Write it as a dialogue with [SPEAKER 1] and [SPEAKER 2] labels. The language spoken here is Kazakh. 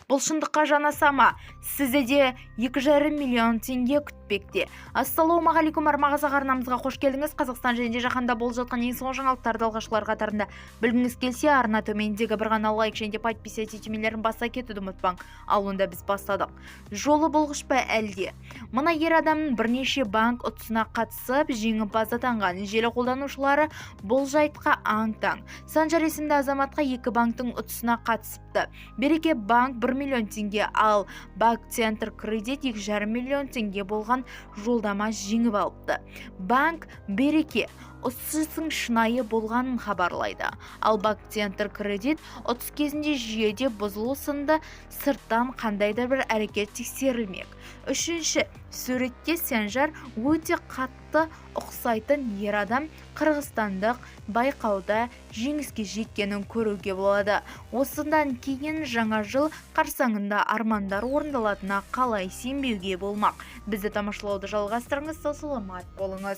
[SPEAKER 1] Бұл шындыққа жанаса ма? Сізді де 2,5 миллион теңге күтпекте. Ассалаумағалейкум, армағазақ арнамызға қош келдіңіз. Қазақстан және жаһанда болып жатқан ең соңғы жаңалықтарды алғашқылар қатарында білгіңіз келсе, арна төменіндегі бір ғана лайк және подписка тетемелерін баса кетуді ұмытпаң. Ал онда біз бастадық. Жолы болғыш па әлде? Мына ер адамның бірнеше банк ұтысына қатысып жеңімпаз атанған. Желі қолданушылары бұл жайтқа аң-таң. Санжар есімді азаматқа 2 банктың ұтысына қатысыпты. Береке банк 1 миллион теңге, ал Банк Центр кредит 2,5 миллион теңге болған жолдама жеңіп алыпты. Банк Береке ұтысының шынайы болғанын хабарлайды. Ал Банк Центр кредит ұтыс кезінде жүйеде бұзылу сынды сырттан қандайда бір әрекет тексерілмек. Үшінші суретте Санжар өте қатты ұқсайтын ер адам қырғызстандық байқауда жеңіске жеткенін көруге болады. Осыдан кейін жаңа жыл қарсаңында армандар орындалатынына қалай сенбеуге болмақ. Бізді тамашалауды жалғастырыңыз, саламат болыңыз.